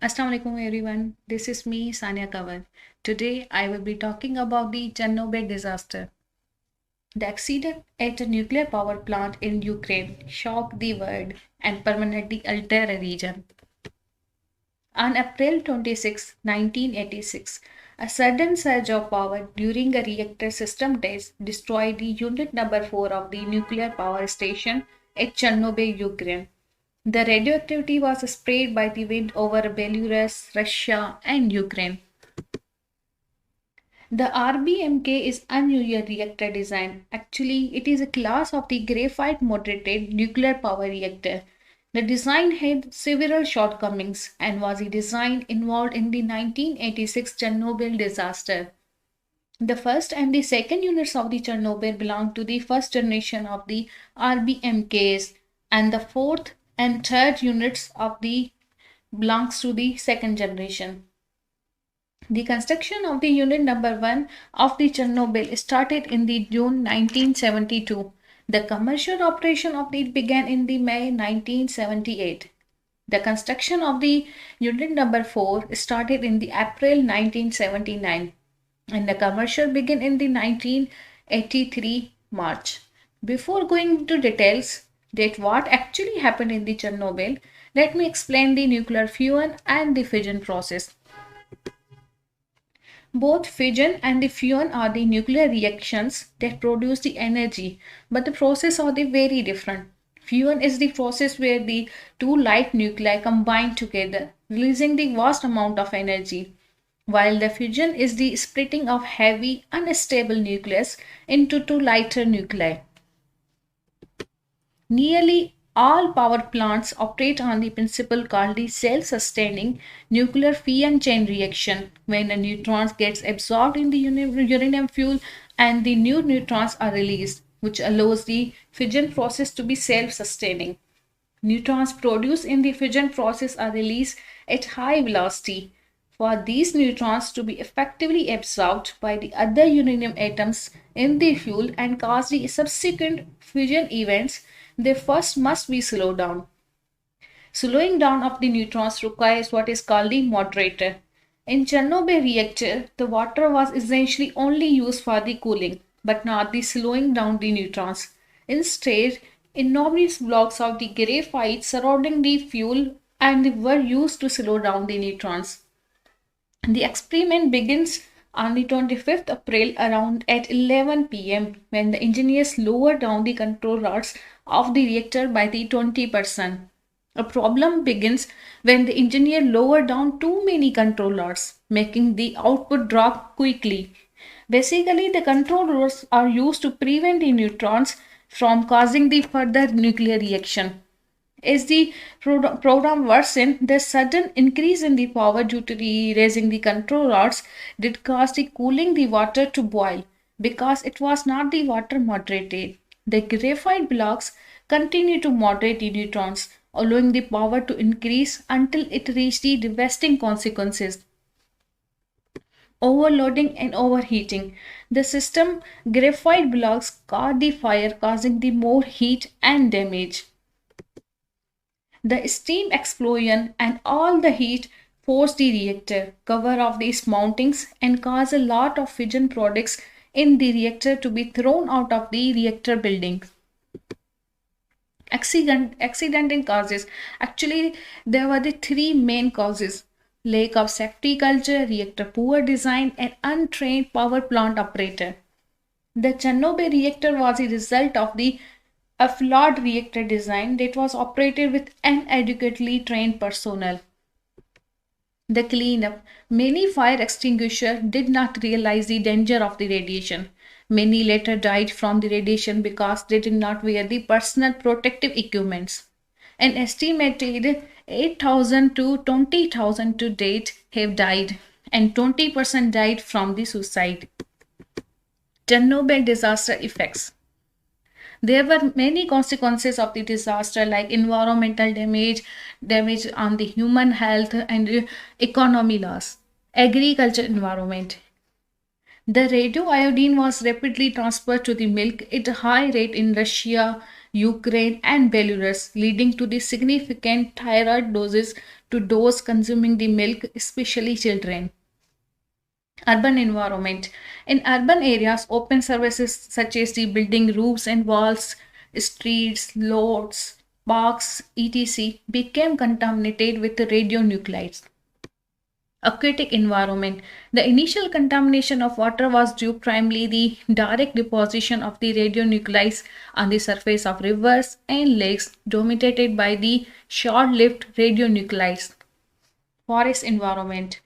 Assalamu alaikum everyone. This is me Sania Kavan. Today I will be talking about the Chernobyl disaster. The accident at a nuclear power plant in Ukraine shocked the world and permanently altered a region. On April 26, 1986, a sudden surge of power during a reactor system test destroyed the unit number 4 of the nuclear power station at Chernobyl, Ukraine. The radioactivity was sprayed by the wind over Belarus, Russia, and Ukraine. The RBMK is unusual reactor design. Actually, it is a class of the graphite moderated nuclear power reactor. The design had several shortcomings and was a design involved in the 1986 Chernobyl disaster. The first and the second units of the Chernobyl belong to the first generation of the RBMKs, and the fourth and third units of the belongs to the second generation. The construction of the unit number 1 of the Chernobyl started in the June 1972. The commercial operation of it began in the May 1978. The construction of the unit number 4 started in the April 1979 and the commercial began in the 1983 March. Before going into details that what actually happened in the Chernobyl, let me explain the nuclear fusion and the fission process. Both fission and the fusion are the nuclear reactions that produce the energy, but the process are the very different. Fusion is the process where the two light nuclei combine together, releasing the vast amount of energy, while the fission is the splitting of heavy, unstable nucleus into two lighter nuclei. Nearly all power plants operate on the principle called the self-sustaining nuclear fission chain reaction, when a neutron gets absorbed in the uranium fuel and the new neutrons are released, which allows the fission process to be self-sustaining. Neutrons produced in the fission process are released at high velocity. For these neutrons to be effectively absorbed by the other uranium atoms in the fuel and cause the subsequent fission events, they first must be slowed down. Slowing down of the neutrons requires what is called the moderator. In Chernobyl reactor, the water was essentially only used for the cooling, but not the slowing down the neutrons. Instead, enormous blocks of the graphite surrounding the fuel and were used to slow down the neutrons. The experiment begins on the 25th April around at 11 p.m. when the engineers lower down the control rods of the reactor by the 20%. A problem begins when the engineer lower down too many control rods, making the output drop quickly. Basically, the control rods are used to prevent the neutrons from causing the further nuclear reaction. As the program worsened, the sudden increase in the power due to the raising the control rods did cause the cooling the water to boil because it was not the water moderated. The graphite blocks continue to moderate the neutrons, allowing the power to increase until it reached the devastating consequences. Overloading and overheating. The system graphite blocks caught the fire, causing the more heat and damage. The steam explosion and all the heat forced the reactor cover of these mountings and caused a lot of fission products in the reactor to be thrown out of the reactor building. Accidental causes. Actually, there were the three main causes: lack of safety culture, reactor poor design, and untrained power plant operator. The Chernobyl reactor was a result of a flawed reactor design that was operated with inadequately trained personnel. The cleanup. Many fire extinguishers did not realize the danger of the radiation. Many later died from the radiation because they did not wear the personal protective equipments. An estimated 8,000 to 20,000 to date have died, and 20% died from the suicide. Chernobyl disaster effects. There were many consequences of the disaster like environmental damage on the human health and economy loss. Agriculture environment. The radioiodine was rapidly transferred to the milk at a high rate in Russia, Ukraine, and Belarus, leading to the significant thyroid doses to those consuming the milk, especially children. Urban environment. In urban areas, open surfaces such as the building roofs and walls, streets, roads, parks, etc., became contaminated with radionuclides. Aquatic environment. The initial contamination of water was due primarily the direct deposition of the radionuclides on the surface of rivers and lakes dominated by the short-lived radionuclides. Forest environment.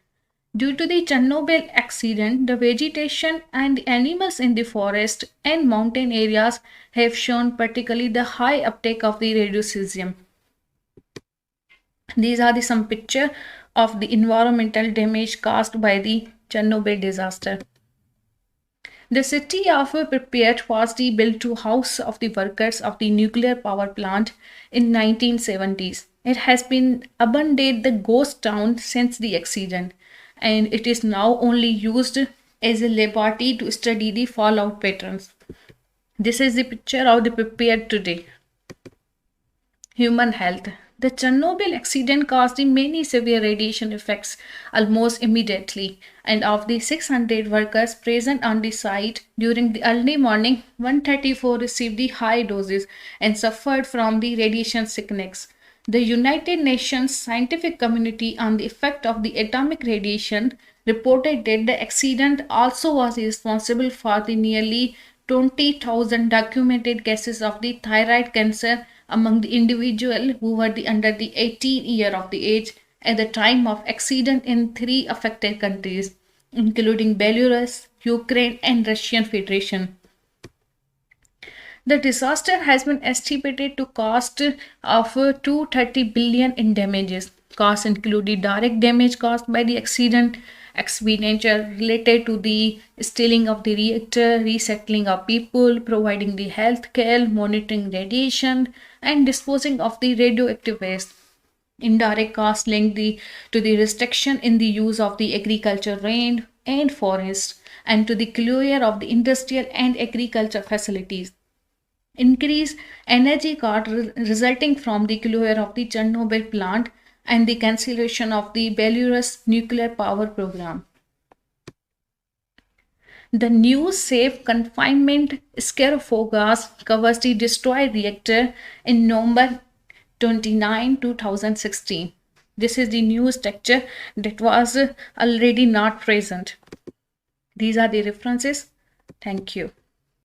Due to the Chernobyl accident, the vegetation and the animals in the forest and mountain areas have shown particularly the high uptake of the radiocesium. These are some picture of the environmental damage caused by the Chernobyl disaster. The city of Pripyat was built to house of the workers of the nuclear power plant in 1970s. It has been abandoned the ghost town since the accident, and it is now only used as a laboratory to study the fallout patterns. This is the picture of the Pripyat today. Human health. The Chernobyl accident caused many severe radiation effects almost immediately, and of the 600 workers present on the site during the early morning, 134 received the high doses and suffered from the radiation sickness. The United Nations scientific community on the effect of the atomic radiation reported that the accident also was responsible for the nearly 20,000 documented cases of the thyroid cancer among the individuals who were under the 18 year of the age at the time of accident in 3 affected countries, including Belarus, Ukraine, and Russian Federation. The disaster has been estimated to cost of 230 billion in damages. Costs include the direct damage caused by the accident, expenditure related to the stealing of the reactor, resettling of people, providing the health care, monitoring radiation, and disposing of the radioactive waste. Indirect costs linked to the restriction in the use of the agriculture land and forests, and to the closure of the industrial and agriculture facilities. Increased energy cost resulting from the closure of the Chernobyl plant and the cancellation of the Belarus nuclear power program. The new safe confinement sarcophagus covers the destroyed reactor in November 29, 2016. This is the new structure that was already not present. These are the references. Thank you.